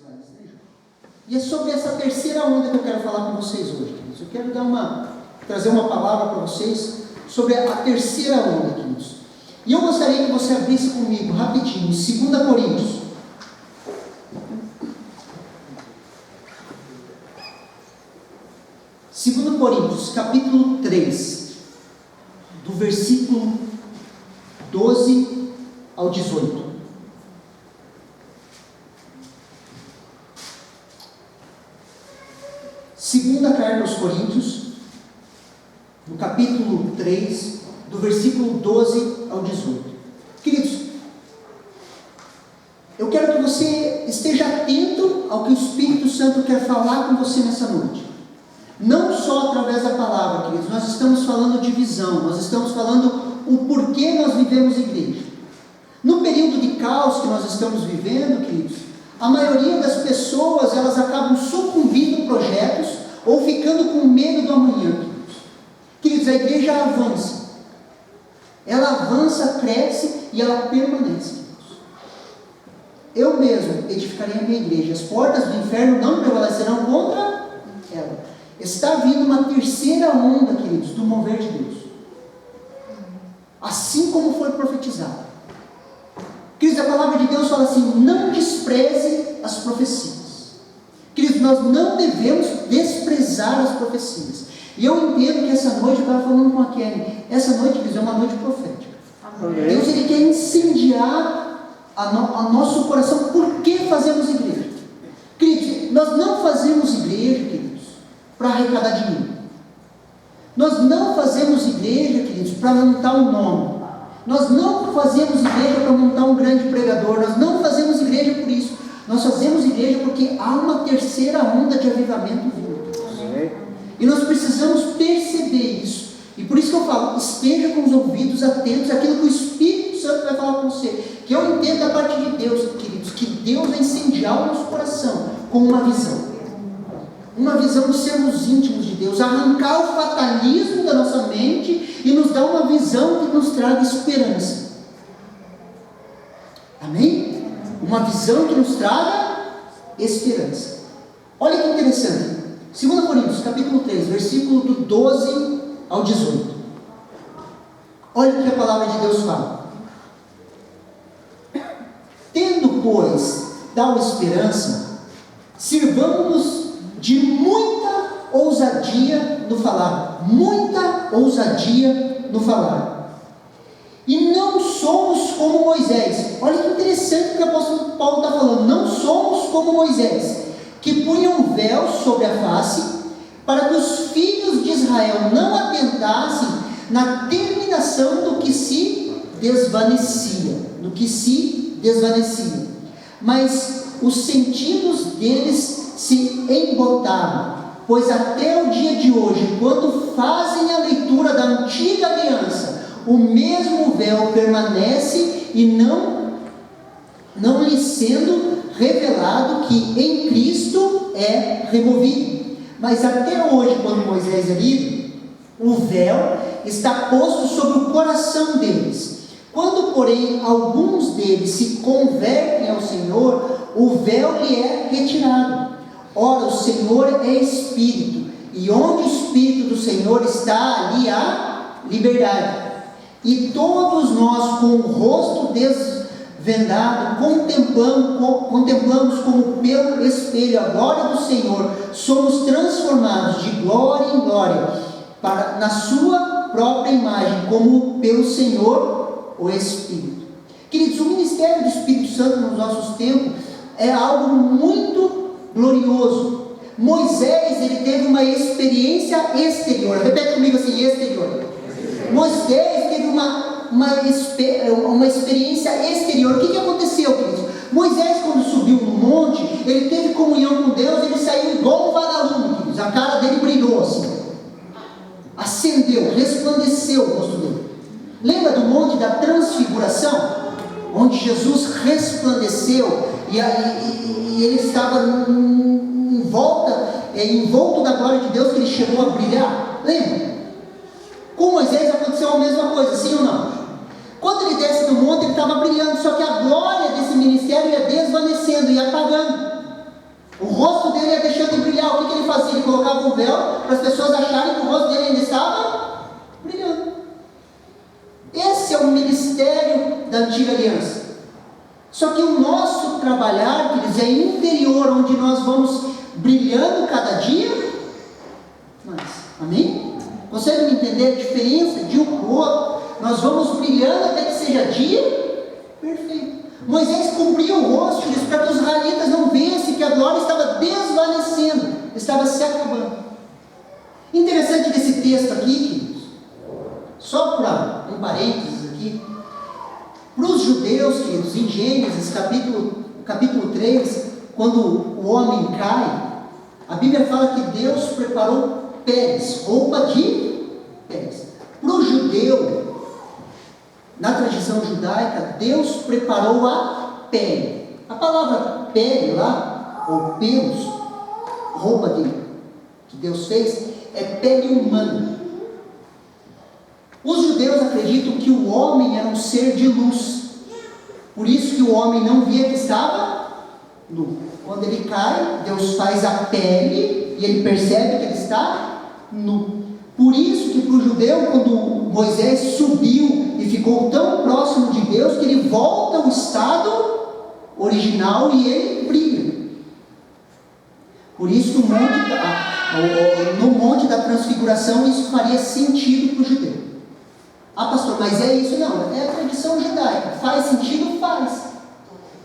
slides, né, João? E é sobre essa terceira onda que eu quero falar com vocês hoje, queridos. Eu quero trazer uma palavra para vocês sobre a terceira onda, queridos. E eu gostaria que você abrisse comigo, rapidinho, 2 Coríntios. 2 Coríntios, capítulo 3, do versículo 12 ao 18. Segunda carta aos Coríntios, no capítulo 3, do versículo 12 ao 18. Queridos, eu quero que você esteja atento ao que o Espírito Santo quer falar com você nessa noite. Não só através da palavra, queridos, nós estamos falando de visão, nós estamos falando o porquê nós vivemos igreja. No período de caos que nós estamos vivendo, queridos, a maioria das pessoas, elas acabam sucumbindo a projetos ou ficando com medo do amanhã, queridos. Queridos, a igreja avança. Ela avança, cresce e ela permanece, queridos. Eu mesmo edificarei a minha igreja. As portas do inferno não prevalecerão contra ela. Está vindo uma terceira onda, queridos, do mover de Deus. Assim como foi profetizado. Queridos, a palavra de Deus fala assim: não despreze as profecias. Queridos, nós não devemos desprezar as profecias. E eu entendo que essa noite, eu estava falando com a Kelly, essa noite, queridos, é uma noite profética. Amém. Deus, Ele quer incendiar a nosso coração. Por que fazemos igreja? Queridos, nós não fazemos igreja, queridos, para arrecadar dinheiro. Nós não fazemos igreja, queridos, para montar um nome. Nós não fazemos igreja para montar um grande pregador. Nós não fazemos igreja por isso. Nós fazemos igreja porque há uma terceira onda de avivamento vindo. E nós precisamos perceber isso. E por isso que eu falo, esteja com os ouvidos atentos àquilo que o Espírito Santo vai falar com você. Que eu entendo da parte de Deus, queridos, que Deus vai incendiar o nosso coração com uma visão. Uma visão de sermos íntimos de Deus, arrancar o fatalismo da nossa mente e nos dar uma visão que nos traga esperança. Amém? Uma visão que nos traga esperança. Olha que interessante. 2 Coríntios, capítulo 3, versículo do 12 ao 18. Olha o que a palavra de Deus fala. Tendo, pois, tal esperança, sirvamos-nos de muita ousadia no falar. Muita ousadia no falar. E não somos como Moisés. Olha que interessante o que o apóstolo Paulo está falando. Não somos como Moisés, que punha um véu sobre a face, para que os filhos de Israel não atentassem na terminação do que se desvanecia. Do que se desvanecia. Mas os sentidos deles se embotaram, pois até o dia de hoje, quando fazem a leitura da antiga aliança, o mesmo véu permanece e não lhe sendo revelado que em Cristo é removido. Mas até hoje, quando Moisés é lido, o véu está posto sobre o coração deles. Quando, porém, alguns deles se convertem ao Senhor, o véu lhe é retirado. Ora, o Senhor é Espírito, e onde o Espírito do Senhor está, ali há liberdade. E todos nós, com o rosto desvendado, contemplamos como pelo espelho a glória do Senhor, somos transformados de glória em glória, na sua própria imagem, como pelo Senhor, o Espírito. Queridos, o ministério do Espírito Santo nos nossos tempos é algo muito glorioso. Moisés, ele teve uma experiência exterior. Repete comigo assim: exterior. Moisés teve uma experiência exterior. O que aconteceu, queridos? Moisés, quando subiu no monte, ele teve comunhão com Deus, ele saiu igual um vagalume, queridos. A cara dele brilhou assim, acendeu, resplandeceu o rosto dele. Lembra do monte da transfiguração? Onde Jesus resplandeceu e ele estava envolto da glória de Deus, que ele chegou a brilhar. Lembra? Com Moisés aconteceu a mesma coisa, sim ou não? Quando ele desce do monte, ele estava brilhando, só que a glória desse ministério ia desvanecendo, ia apagando. dele ia deixando de brilhar. O que ele fazia? Ele colocava um véu para as pessoas acharem que o rosto dele ainda estava brilhando. Esse é o ministério da antiga aliança. Só que o nosso trabalhar, queridos, é interior, onde nós vamos brilhando cada dia mais. Amém? Consegue entender a diferença de um para o outro? Nós vamos brilhando até que seja dia perfeito. Moisés cobriu o rosto, queridos, para que os israelitas não vissem que a glória estava desvanecendo, estava se acabando. Interessante desse texto aqui, queridos, só para um parênteses aqui, para os judeus, queridos, em Gênesis capítulo 3, quando o homem cai, a Bíblia fala que Deus preparou peles, roupa de peles. Para o judeu, na tradição judaica, Deus preparou a pele. A palavra pele lá, ou pelos, roupa que Deus fez, é pele humana. Os judeus acreditam que o homem era um ser de luz, por isso que o homem não via que estava nu. Quando ele cai, Deus faz a pele e ele percebe que ele está nu. Por isso que para o judeu, quando Moisés subiu e ficou tão próximo de Deus, que ele volta ao estado original e ele brilha. Por isso no Monte da Transfiguração isso faria sentido para o judeu. Ah, pastor, mas é isso? Não, é a tradição judaica. Faz sentido? Faz.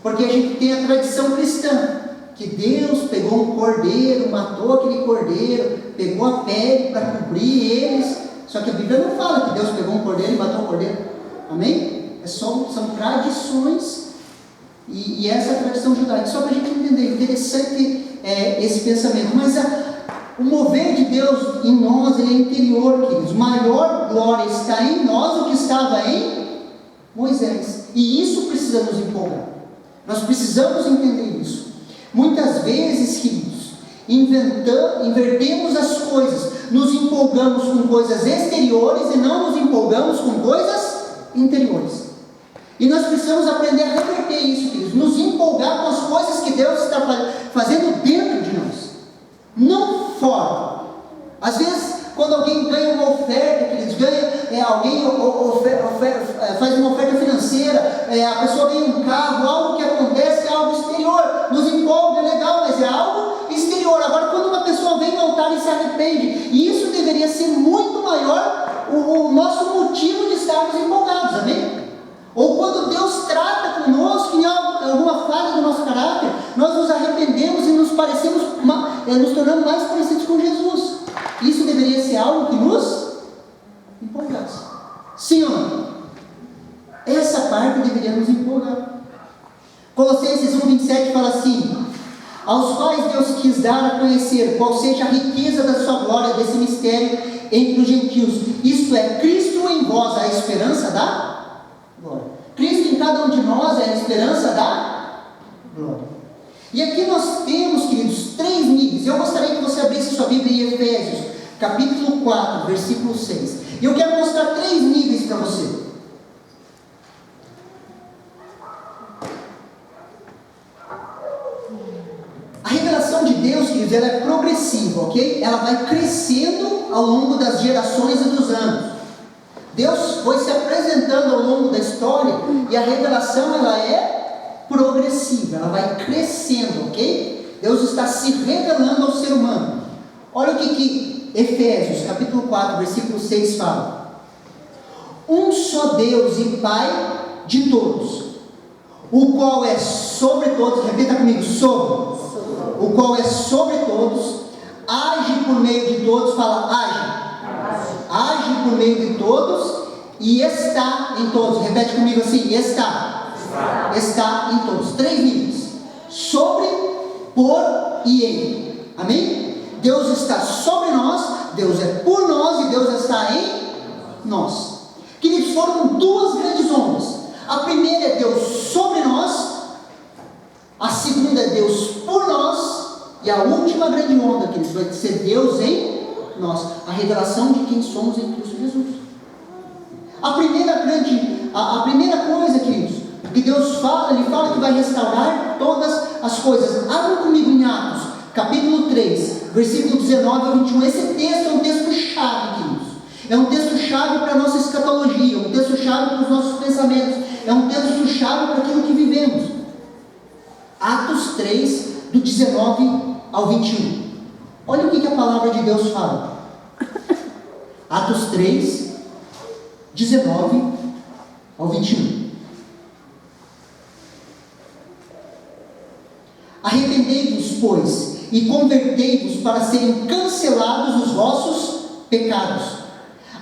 Porque a gente tem a tradição cristã, que Deus pegou um cordeiro, matou aquele cordeiro, pegou a pele para cobrir eles. Só que a Bíblia não fala que Deus pegou um cordeiro e matou um cordeiro. Amém? São tradições, e essa é a tradição judaica. Só para a gente entender, interessante esse pensamento. Mas o mover de Deus em nós, ele é interior, queridos. Maior glória está em nós do que estava em Moisés. E isso precisa nos empolgar. Nós precisamos entender isso. Muitas vezes, queridos, invertemos as coisas. Nos empolgamos com coisas exteriores e não nos empolgamos com coisas interiores. E nós precisamos aprender a reverter isso, queridos. Nos empolgar com as coisas que Deus está fazendo dentro de nós, não fora. Às vezes, quando alguém ganha uma oferta, queridos, alguém faz uma oferta financeira, a pessoa ganha um carro, algo que acontece, é algo exterior, nos empolga, é legal, mas é algo exterior. Agora, quando uma pessoa vem no altar e se arrepende, e isso deveria ser muito maior o nosso motivo de estarmos empolgados, amém? Ou quando Deus trata conosco em alguma falha do nosso caráter, nós nos arrependemos e nos tornamos mais parecidos com Jesus. Isso deveria ser algo que nos empolgasse. Sim ou não? Essa parte deveria nos empolgar. Colossenses 1,27 fala assim: aos quais Deus quis dar a conhecer qual seja a riqueza da sua glória, desse mistério entre os gentios. Isto é, Cristo em vós, a esperança da glória. Cristo em cada um de nós é a esperança da glória. E aqui nós temos, queridos, 3 níveis. Eu gostaria que você abrisse sua Bíblia em Efésios, capítulo 4, versículo 6. E eu quero mostrar 3 níveis para você. A revelação de Deus, queridos, ela é progressiva, ok? Ela vai crescendo ao longo das gerações e dos anos. Deus foi se apresentando ao longo da história, e a revelação ela é progressiva, ela vai crescendo, ok? Deus está se revelando ao ser humano. Olha o que Efésios, capítulo 4, versículo 6 fala: um só Deus e Pai de todos, o qual é sobre todos, repita comigo, sobre, o qual é sobre todos, age por meio de todos, fala, age por meio de todos e está em todos. Repete comigo assim: está em todos. 3 níveis: sobre, por e em. Amém? Deus está sobre nós, Deus é por nós e Deus está em nós. Queridos, foram 2 grandes ondas. A primeira é Deus sobre nós, a segunda é Deus por nós, e a última grande onda, queridos, vai ser Deus em nós, a revelação de quem somos em Cristo Jesus. A primeira coisa, queridos, que Deus fala, Ele fala que vai restaurar todas as coisas. Abra comigo em Atos, capítulo 3, versículo 19 ao 21. Esse texto é um texto-chave, queridos. É um texto-chave para a nossa escatologia, um texto-chave para os nossos pensamentos, é um texto-chave para aquilo que vivemos. Atos 3, do 19 ao 21. Olha o que a palavra de Deus fala. Atos 3, 19 ao 21. Arrependei-vos, pois, e convertei-vos para serem cancelados os vossos pecados,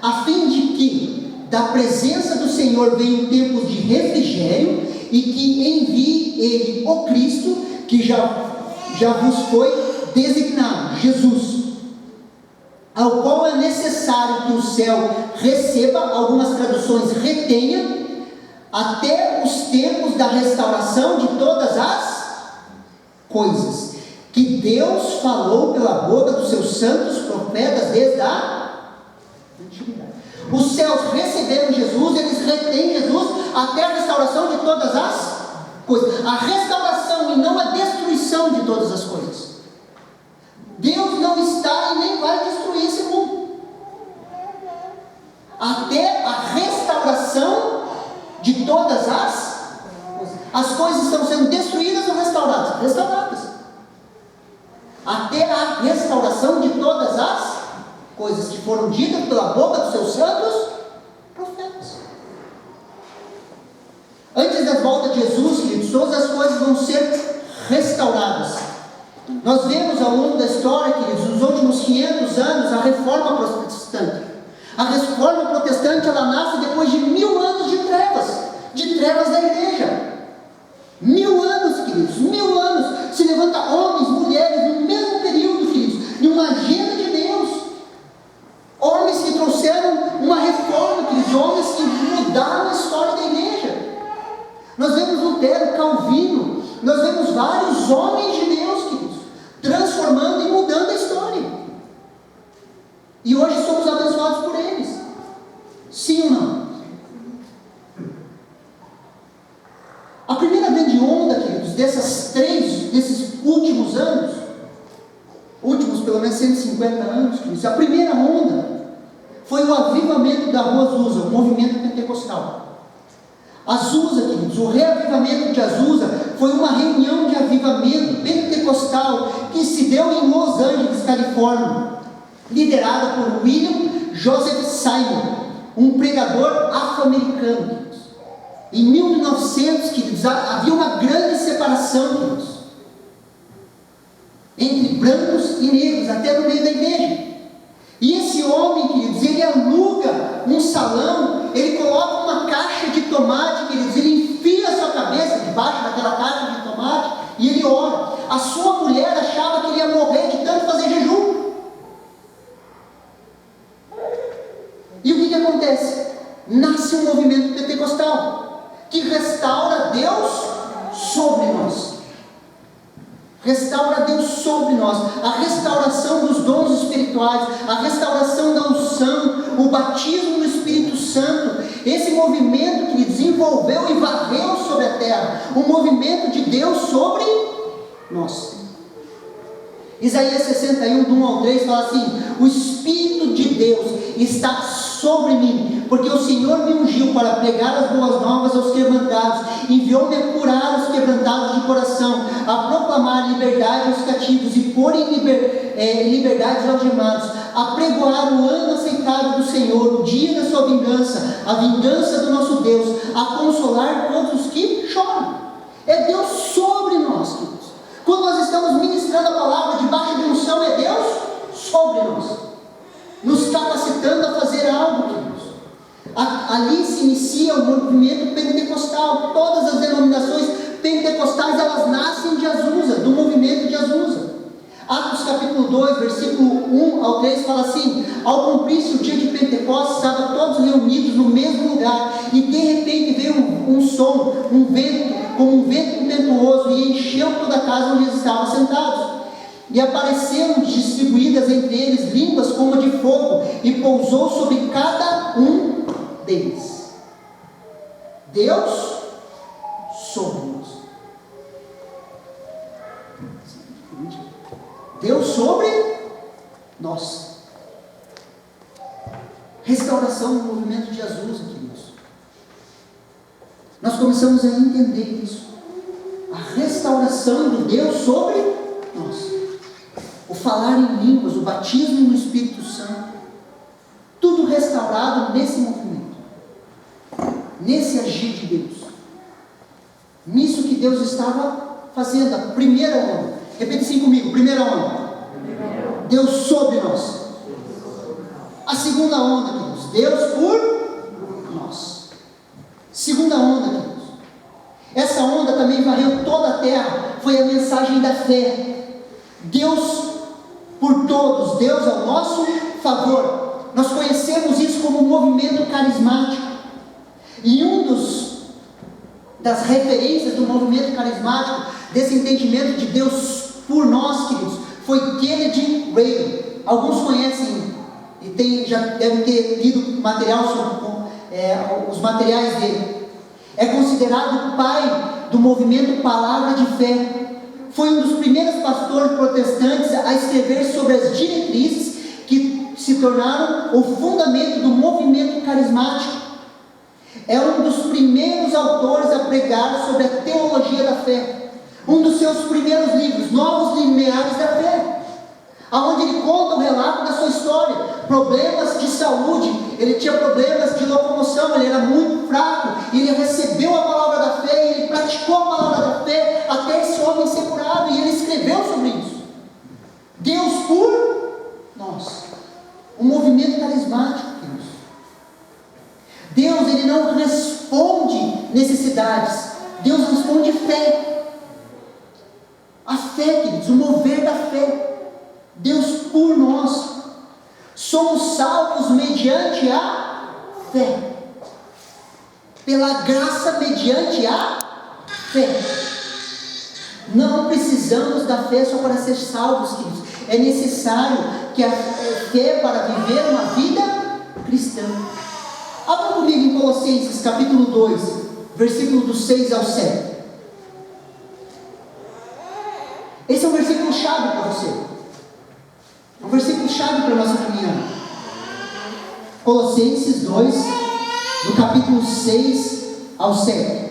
a fim de que da presença do Senhor venha um tempo de refrigério e que envie Ele, o Cristo, que já vos foi designado, Jesus, ao qual é necessário que o céu receba, algumas traduções retenha, até os tempos da restauração de todas as coisas, que Deus falou pela boca dos seus santos profetas desde a antiguidade. Os céus receberam Jesus, eles retêm Jesus até a restauração de todas as coisas. A restauração e não a destruição de todas as coisas. Deus não está e nem vai destruir esse mundo. Até a restauração de todas as coisas estão sendo destruídas ou restauradas? Restauradas. Até a restauração de todas as coisas que foram ditas pela boca dos seus santos profetas. Antes da volta de Jesus, queridos, todas as coisas vão ser restauradas. Nós vemos ao longo da história, queridos, nos últimos 500 anos, a reforma protestante. A reforma protestante, ela nasce depois de 1000 anos de trevas da igreja. 1000 anos, queridos, 1000 anos. Se levanta homens, mulheres, no mesmo período, queridos, de uma agenda de Deus. Homens que trouxeram uma reforma, queridos, homens que mudaram a história da igreja. Nós vemos Lutero, Calvino, nós vemos vários homens de Deus, queridos, transformando e mudando a história. E hoje somos abençoados por eles. Sim ou não? A primeira grande onda, queridos, desses últimos anos, últimos pelo menos 150 anos, queridos, a primeira onda foi o avivamento da Rua Azusa, o movimento pentecostal. Azusa, queridos, o reavivamento de Azusa foi uma reunião de avivamento pentecostal que se deu em Los Angeles, Califórnia, liderada por William Joseph Simon, um pregador afro-americano, queridos. Em 1900, queridos, havia uma grande separação, queridos, entre brancos e negros, até no meio da igreja. E esse homem, queridos, ele aluga um salão, ele coloca uma caixa de tomate, queridos, ele enfia a sua cabeça debaixo daquela caixa de tomate e ele ora. A sua mulher achava que ele ia morrer de tanto fazer jejum. E o que acontece? Nasce um movimento pentecostal que restaura Deus sobre nós. Restaura Deus sobre nós. A restauração dos dons espirituais, a restauração da unção, o batismo no Espírito Santo. Esse movimento que desenvolveu e varreu sobre a terra, o movimento de Deus sobre nós. Isaías 61, do 1 ao 3 fala assim: o Espírito de Deus está sobre mim, porque o Senhor me ungiu para pregar as boas novas aos quebrantados, enviou-me a curar os quebrantados de coração, a proclamar liberdade aos cativos e pôr em liberdade os algemados, a pregoar o ano aceitável do Senhor, o dia da sua vingança, a vingança do nosso Deus, a consolar todos os que choram. É Deus sobre nós, queridos. Quando nós estamos ministrando a palavra debaixo de unção, é Deus sobre nós, nos capacitando a fazer algo, queridos. Ali se inicia o movimento pentecostal. Todas as denominações pentecostais, elas nascem de Azusa, do movimento de Azusa. Atos capítulo 2, versículo 1 ao 3 fala assim: ao cumprir-se o dia de Pentecostes, estavam todos reunidos no mesmo lugar, e de repente veio um som, um vento, como um vento impetuoso, e encheu toda a casa onde eles estavam sentados. E apareceram distribuídas entre eles línguas como de fogo, e pousou sobre cada um deles. Deus sobre nós. Deus sobre nós. Restauração no movimento de Jesus, queridos. Nós começamos a entender isso. A restauração de Deus sobre nós. O falar em línguas, o batismo no Espírito Santo. Tudo restaurado nesse movimento. Nesse agir de Deus. Nisso que Deus estava fazendo. A primeira onda. Repete assim comigo. Primeira onda. Deus sobre nós. A segunda onda, queridos. Deus por nós. Segunda onda, queridos. Essa onda também varreu toda a terra. Foi a mensagem da fé. Deus por todos. Deus ao nosso favor. Nós conhecemos isso como um movimento carismático. E das referências do movimento carismático, desse entendimento de Deus por nós, queridos, foi Kennedy Reagan. Alguns conhecem e já devem ter lido material sobre os materiais dele. É considerado o pai do movimento Palavra de Fé. Foi um dos primeiros pastores protestantes a escrever sobre as diretrizes que se tornaram o fundamento do movimento carismático. É um dos primeiros autores a pregar sobre a teologia da fé. Um dos seus primeiros livros, Novos Limiares da Fé, onde ele conta o relato da sua história, problemas de saúde. Ele tinha problemas de locomoção, ele era muito fraco, e ele recebeu a palavra da fé, e ele praticou a palavra da fé, até esse homem ser curado, e ele escreveu sobre isso. Deus por nós. Um movimento carismático, queridos. Deus, ele não responde necessidades, Deus responde fé. A fé, queridos, o mover da fé. Deus por nós. Somos salvos mediante a fé. Pela graça mediante a fé. Não precisamos da fé só para ser salvos, queridos. É necessário que a fé para viver uma vida cristã. Abra comigo em Colossenses capítulo 2, versículo do 6 ao 7. Esse é um versículo chave para você. É um versículo chave para a nossa caminhada. Colossenses 2, do capítulo 6 ao 7.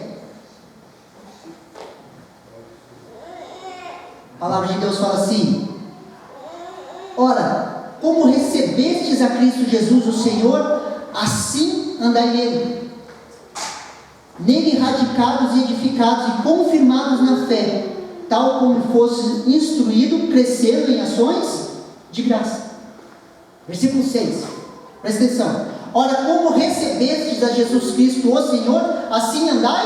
A palavra de Deus fala assim: ora, como recebestes a Cristo Jesus o Senhor, assim andai nele, radicados e edificados e confirmados na fé, tal como fosse instruído, crescendo em ações de graça. Versículo 6, presta atenção. Ora, como recebestes a Jesus Cristo o Senhor, assim andai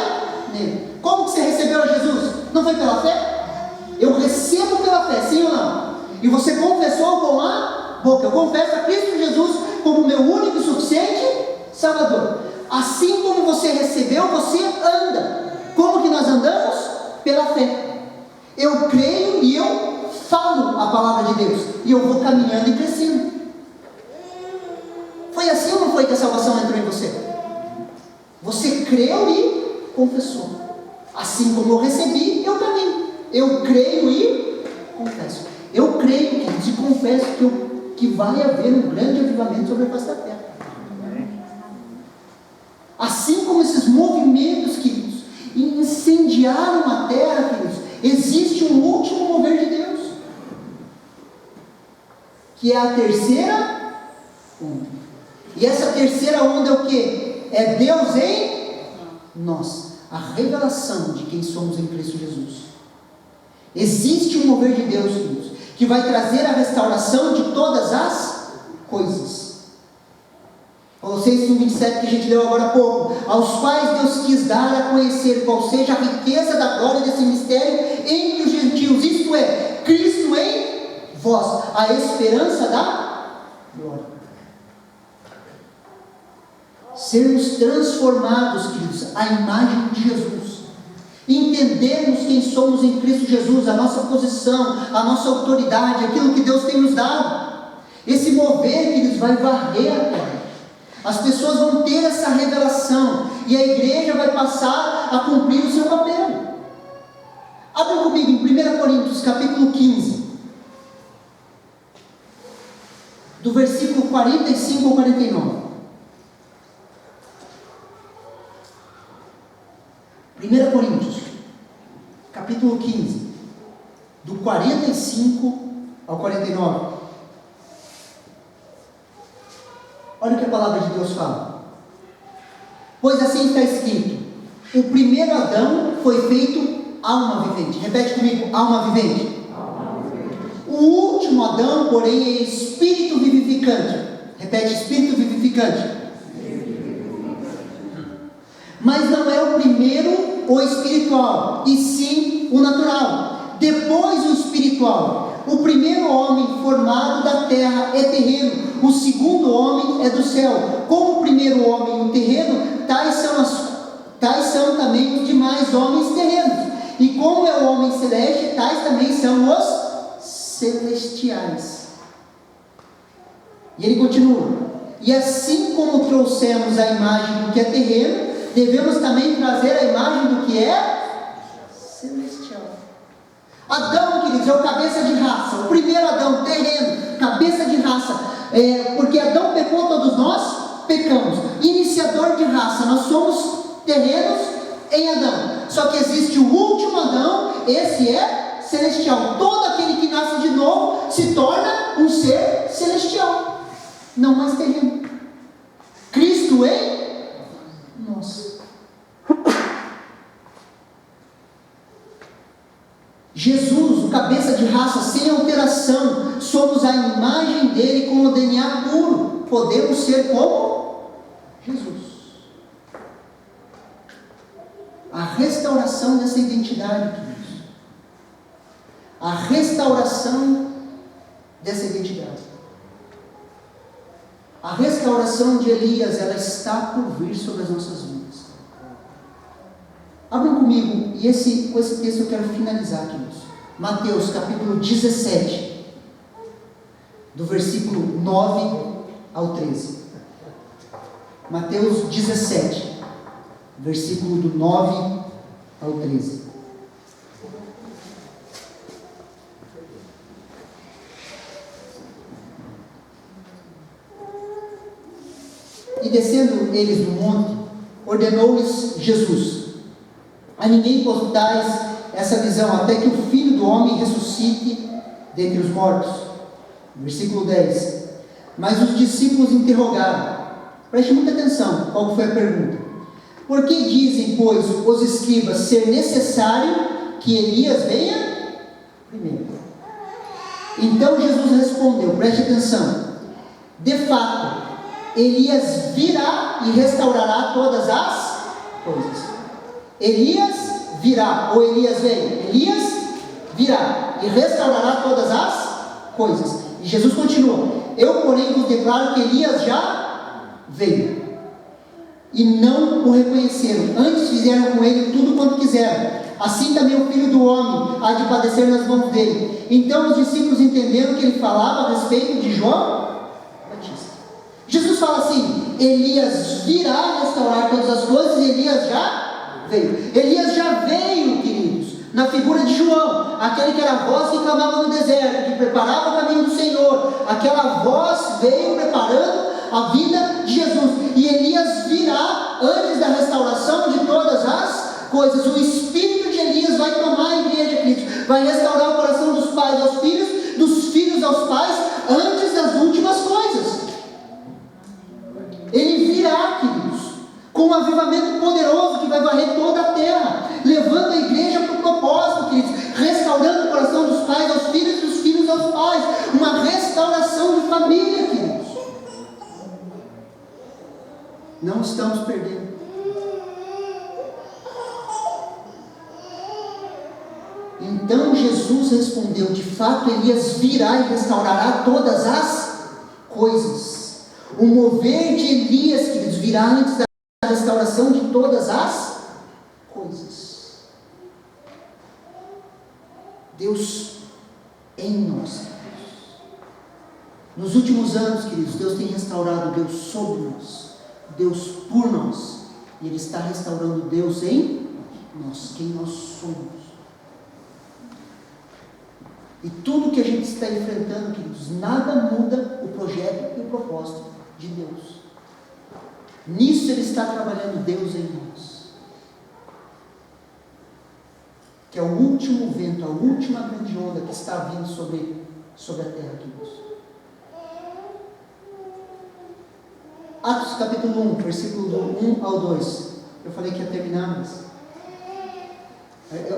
nele. Como que você recebeu a Jesus? Não foi pela fé? Eu recebo pela fé, sim ou não? E você confessou com a boca: eu confesso a Cristo Jesus como meu único e suficiente Salvador. Assim como você recebeu, você anda. Como que nós andamos? Pela fé. Eu creio e eu falo a palavra de Deus, e eu vou caminhando e crescendo. Foi assim ou não foi que a salvação entrou em você? Você creu e confessou. Assim como eu recebi, eu caminho. Eu creio e confesso. Eu creio, queridos, e confesso que vai haver um grande avivamento sobre a face da terra. Assim como esses movimentos, queridos, incendiaram a terra, queridos, existe um último mover de Deus, que é a terceira onda. E essa terceira onda é o que? É Deus em nós. A revelação de quem somos em Cristo Jesus. Existe um mover de Deus, queridos, que vai trazer a restauração de todas as coisas. Colossenses 1,27 que a gente leu agora há pouco. Aos quais Deus quis dar a conhecer qual seja a riqueza da glória desse mistério entre os gentios, isto é, Cristo em vós, a esperança da glória. Sermos transformados, queridos, à imagem de Jesus. Entendermos quem somos em Cristo Jesus, a nossa posição, a nossa autoridade, aquilo que Deus tem nos dado. Esse mover, queridos, vai varrer a terra. As pessoas vão ter essa revelação e a igreja vai passar a cumprir o seu papel. Abra comigo em 1 Coríntios capítulo 15. do versículo 45 ao 49. 1 Coríntios, capítulo 15, do 45 ao 49. Olha o que a palavra de Deus fala. Pois assim está escrito: o primeiro Adão foi feito alma vivente. Repete comigo: alma vivente. O último Adão, porém, é espírito vivificante. Repete: espírito vivificante. Mas não é o primeiro o espiritual, e sim o natural. Depois o espiritual. O primeiro homem formado da terra é terreno, o segundo homem é do céu. Como o primeiro homem o terreno, tais são também os demais homens terrenos. E como é o homem celeste, tais também são os celestiais. E ele continua: e assim como trouxemos a imagem do que é terreno, devemos também trazer a imagem do que é celestial. Adão, queridos, é o cabeça de raça. O primeiro Adão, terreno, cabeça de raça. Porque Adão pecou, todos nós pecamos. Iniciador de raça, nós somos terrenos em Adão. Só que existe o último Adão, esse é celestial. Todo aquele que nasce de novo se torna um ser celestial, não mais terreno. Cristo em nós. Jesus, o cabeça de raça, sem alteração, somos a imagem dele com o DNA puro. Podemos ser como Jesus. A restauração dessa identidade, queridos. A restauração dessa identidade. A restauração de Elias, ela está por vir sobre as nossas vidas. Abram comigo, e com esse texto eu quero finalizar, queridos. Mateus capítulo 17, do versículo 9 ao 13. Mateus 17, versículo do 9 ao 13. E descendo eles do monte, ordenou-lhes Jesus: a ninguém contais essa visão, até que o Filho do Homem ressuscite dentre os mortos. Versículo 10. Mas os discípulos interrogaram. Preste muita atenção, qual foi a pergunta? Por que dizem, pois, os escribas ser necessário que Elias venha primeiro? Então Jesus respondeu, preste atenção: de fato, Elias virá e restaurará todas as coisas. Elias virá, ou Elias vem? Elias virá e restaurará todas as coisas. E Jesus continua: eu, porém, vos declaro que Elias já veio, e não o reconheceram, antes fizeram com ele tudo quanto quiseram. Assim também o Filho do Homem há de padecer nas mãos dele. Então os discípulos entenderam que ele falava a respeito de João Batista. Jesus fala assim: Elias virá restaurar todas as coisas, e Elias já veio. Elias já veio, queridos, na figura de João, aquele que era a voz que clamava no deserto, que preparava o caminho do Senhor. Aquela voz veio preparando a vida de Jesus. E Elias virá antes da restauração de todas as coisas. O espírito de Elias vai tomar a igreja, queridos, vai restaurar o coração dos pais aos filhos, dos filhos aos pais, antes das últimas coisas. Ele virá, queridos, com um avivamento poderoso que vai varrer toda a terra, levando a igreja para o propósito, queridos, restaurando o coração dos pais aos filhos e dos filhos aos pais, uma restauração de família, queridos. Não estamos perdendo. Então Jesus respondeu: de fato Elias virá e restaurará todas as coisas. O mover de Elias, queridos, virá antes da restauração de todas as coisas. Deus em nós, queridos. Nos últimos anos, queridos, Deus tem restaurado Deus sobre nós, Deus por nós, e Ele está restaurando Deus em nós, quem nós somos. E tudo que a gente está enfrentando, queridos, nada muda o projeto e o propósito de Deus. Nisso Ele está trabalhando Deus em nós. Que é o último vento, a última grande onda que está vindo sobre a terra, queridos. Atos capítulo 1, versículo do 1 ao 2. Eu falei que ia terminar, mas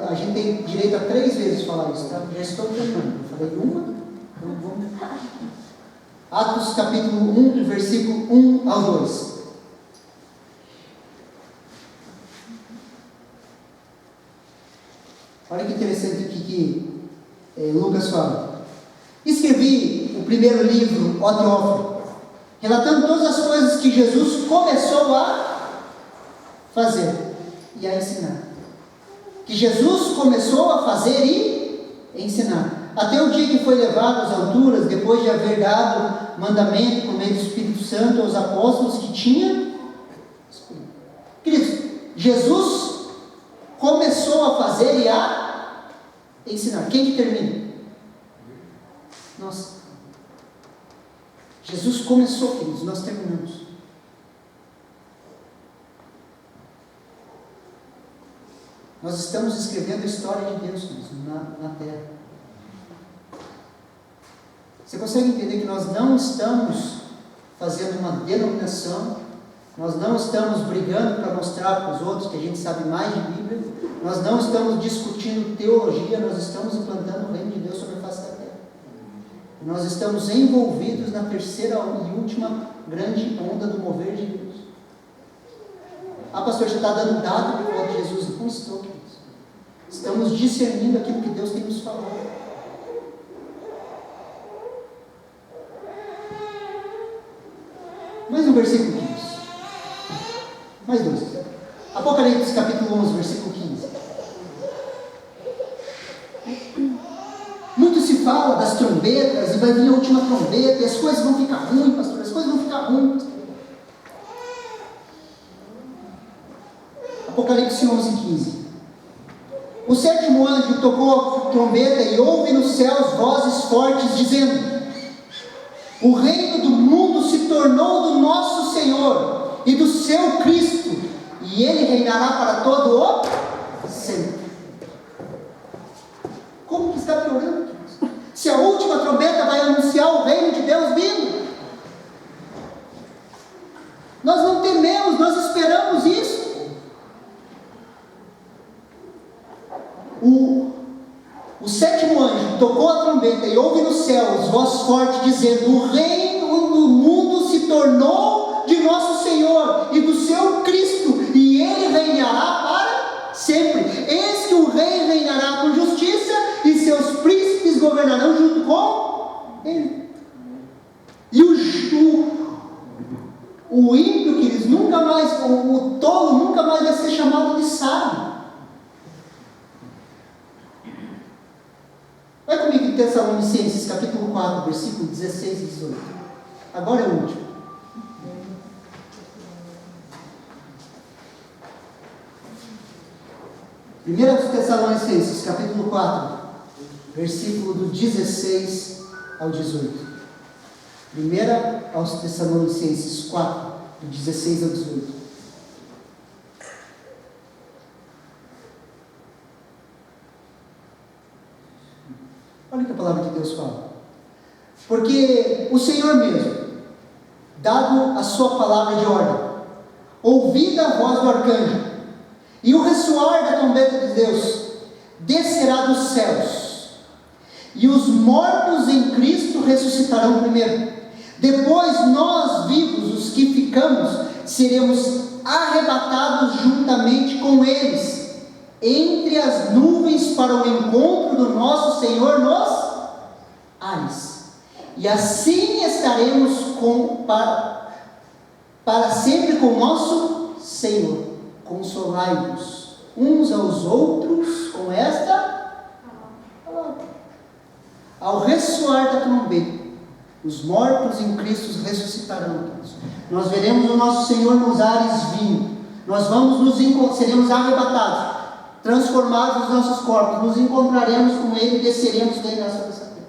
a gente tem direito a 3 vezes falar isso, tá? Já estou terminando. Eu falei uma, então vamos. Atos capítulo 1, versículo 1 ao 2. Olha que interessante aqui que Lucas fala. Escrevi o primeiro livro, ó Teófilo, relatando todas as coisas que Jesus começou a fazer e a ensinar. Que Jesus começou a fazer e ensinar. Até o dia que foi levado às alturas, depois de haver dado mandamento por meio do Espírito Santo aos apóstolos que tinha. Queridos, Jesus começou a fazer e a ensinar. Quem que termina? Nós. Jesus começou, queridos, nós terminamos. Nós estamos escrevendo a história de Deus, queridos, na terra. Você consegue entender que nós não estamos fazendo uma denominação, nós não estamos brigando para mostrar para os outros que a gente sabe mais de Bíblia, nós não estamos discutindo teologia, nós estamos implantando o reino de Deus sobre a face da terra. Nós estamos envolvidos na terceira e última grande onda do mover de Deus. Ah, pastor, você está dando dado por volta de Jesus? Não estou, queridos. Estamos discernindo aquilo que Deus tem nos falado. Mais um versículo 15. Mais 2. Apocalipse capítulo 11, versículo 15. Muito se fala das trombetas, e vai vir a última trombeta, e as coisas vão ficar ruins, pastor, as coisas vão ficar ruins. Apocalipse 11, 15. O sétimo anjo tocou a trombeta e houve nos céus vozes fortes dizendo: o reino do mundo se tornou do nosso Senhor e do seu Cristo, e Ele reinará para todo o sempre. Como que está piorando, queridos? Se a última trombeta vai anunciar o reino de Deus vindo, nós não tememos, nós esperamos isso. O sétimo anjo tocou a trombeta e houve nos céus voz forte dizendo: o reino do mundo se tornou de nosso Senhor e do seu Cristo, e Ele reinará para sempre. Eis que o rei reinará com justiça e seus príncipes governarão junto com Ele. E o ímpio, queridos, nunca mais, o tolo nunca mais vai ser chamado de sábio. Vai comigo em Tessalonicenses, capítulo 4, versículo 16 e 18. Agora é o último. Primeira Tessalonicenses, capítulo 4, versículo do 16 ao 18. Primeira aos Tessalonicenses 4, do 16 ao 18. Olha o que a palavra de Deus fala. Porque o Senhor mesmo, dado a sua palavra de ordem, ouvida a voz do arcanjo, e o ressoar da trombeta de Deus, descerá dos céus, e os mortos em Cristo ressuscitarão primeiro. Depois nós vivos, os que ficamos, seremos arrebatados juntamente com eles, entre as nuvens para o encontro do nosso Senhor nos ares. E assim estaremos para sempre com o nosso Senhor. Consolai-vos uns aos outros com esta palavra. Ao ressoar da trombeta, os mortos em Cristo ressuscitarão. Nós veremos o nosso Senhor nos ares vindo. Nós seremos arrebatados. transformados os nossos corpos, nos encontraremos com Ele e desceremos da herança dessa terra.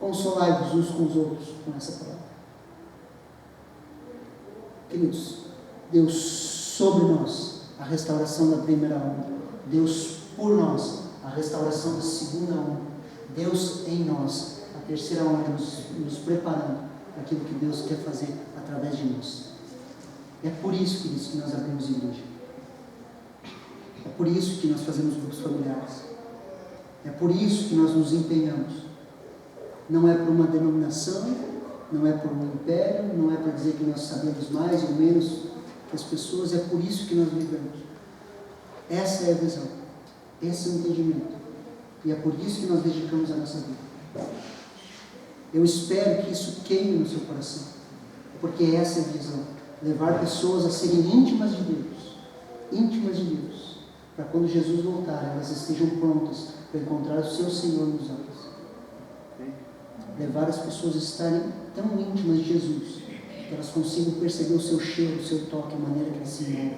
Consolai-vos uns com os outros com essa palavra. Queridos, Deus sobre nós, a restauração da primeira onda. Deus por nós, a restauração da segunda onda. Deus em nós, a terceira onda, nos preparando para aquilo que Deus quer fazer através de nós. É por isso, queridos, que nós abrimos igreja. É por isso que nós fazemos grupos familiares. É por isso que nós nos empenhamos. Não é por uma denominação, não é por um império, não é para dizer que nós sabemos mais ou menos que as pessoas, é por isso que nós vivemos. Essa é a visão, esse é o entendimento. E é por isso que nós dedicamos a nossa vida. Eu espero que isso queime no seu coração, porque essa é a visão. Levar pessoas a serem íntimas de Deus, para quando Jesus voltar, elas estejam prontas para encontrar o seu Senhor nos ares. Levar as pessoas a estarem tão íntimas de Jesus, que elas consigam perceber o seu cheiro, o seu toque, a maneira que ele se move,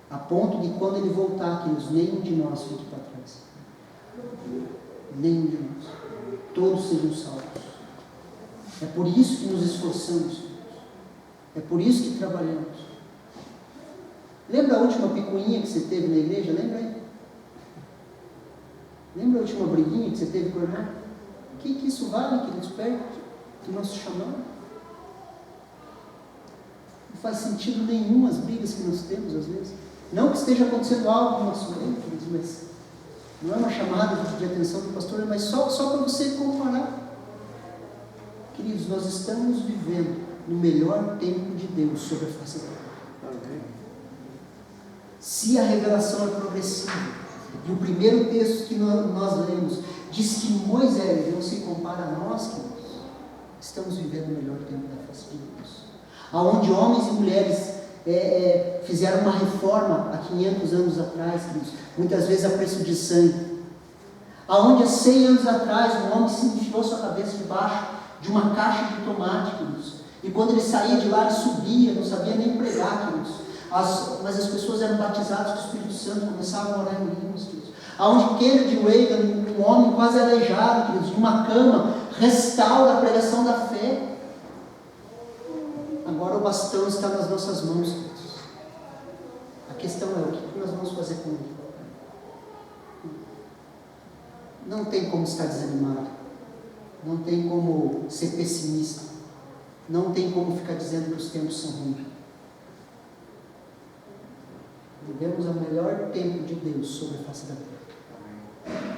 a ponto de quando ele voltar, queridos, nenhum de nós fique para trás. Nenhum de nós. Todos sejam salvos. É por isso que nos esforçamos, é por isso que trabalhamos. Lembra a última picuinha que você teve na igreja? Lembra aí? Lembra a última briguinha que você teve com o irmão? O que isso vale, queridos, perto do nosso chamado? Não faz sentido nenhum as brigas que nós temos às vezes. Não que esteja acontecendo algo no nosso meio, queridos, mas não é uma chamada de atenção do pastor, mas só para você comparar. Queridos, nós estamos vivendo no melhor tempo de Deus sobre a face da terra. Se a revelação é progressiva, e o primeiro texto que nós lemos diz que Moisés não se compara a nós, queridos, estamos vivendo o melhor tempo da face de Deus, aonde homens e mulheres fizeram uma reforma há 500 anos atrás, queridos, muitas vezes a preço de sangue, aonde há 100 anos atrás um homem se enfiou sua cabeça debaixo de uma caixa de tomate, queridos, e quando ele saía de lá ele subia, não sabia nem pregar, queridos, mas as pessoas eram batizadas com o Espírito Santo, começavam a orar em línguas, queridos, aonde Kennedy Reagan, um homem quase aleijado, queridos, de uma cama, restaura a pregação da fé. Agora o bastão está nas nossas mãos, queridos. A questão é, o que nós vamos fazer com ele? Não tem como estar desanimado, não tem como ser pessimista, não tem como ficar dizendo que os tempos são ruins. Vivemos o melhor tempo de Deus sobre a face da terra.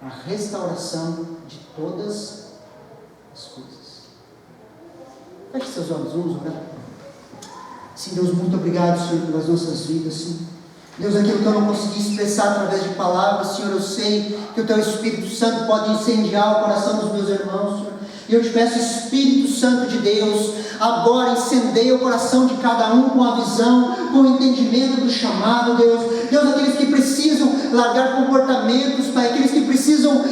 A restauração de todas as coisas. Feche seus olhos, vamos orar. Sim, Deus, muito obrigado, Senhor, pelas nossas vidas, Sim. Deus, aquilo que eu não consegui expressar através de palavras, Senhor, eu sei que o Teu Espírito Santo pode incendiar o coração dos meus irmãos, Senhor. E eu te peço, Espírito Santo de Deus, agora incendeia o coração de cada um com a visão, com o entendimento do chamado, Deus. Deus, aqueles que precisam largar comportamentos, Pai, aqueles que precisam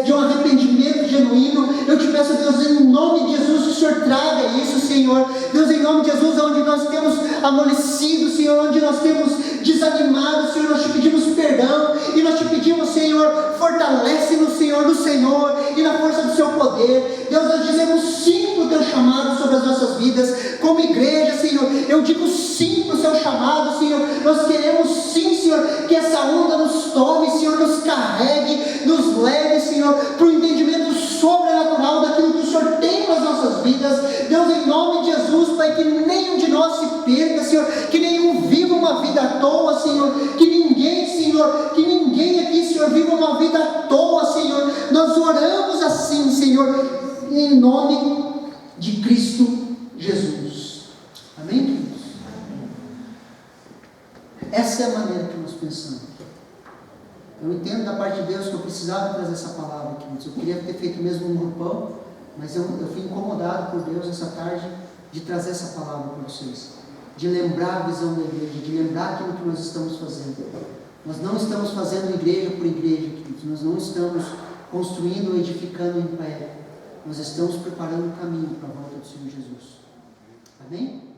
de um arrependimento genuíno, eu te peço, Deus, em nome de Jesus, que o Senhor traga isso, Senhor. Deus, em nome de Jesus, onde nós temos amolecido, Senhor, onde nós temos desanimado, Senhor, nós te pedimos perdão, e nós te pedimos, Senhor, fortalece-nos, Senhor, no Senhor, e na força do Seu poder. Deus, nós dizemos sim para o Teu chamado sobre as nossas vidas, como igreja, Senhor, eu digo sim para o Seu chamado, Senhor, nós queremos sim, Senhor, que essa onda nos tome, Senhor, nos carregue, nos leve, Senhor, para o entendimento sobrenatural daquilo que o Senhor tem para as nossas vidas. Deus, em nome de Jesus, Pai, que nenhum de nós se perca, Senhor, que nenhum viva uma vida à toa, Senhor, que ninguém aqui, Senhor, viva uma vida à toa, Senhor. Nós oramos assim, Senhor, em nome de Cristo Jesus. Amém, queridos? Essa é a maneira que nós pensamos. Eu entendo da parte de Deus que eu precisava trazer essa palavra, queridos. Eu queria ter feito mesmo um grupão, mas eu fui incomodado por Deus essa tarde de trazer essa palavra para vocês, de lembrar a visão da igreja, de lembrar aquilo que nós estamos fazendo. Nós não estamos fazendo igreja por igreja, queridos. Nós não estamos construindo ou edificando em pé. Nós estamos preparando o caminho para a volta do Senhor Jesus. Amém?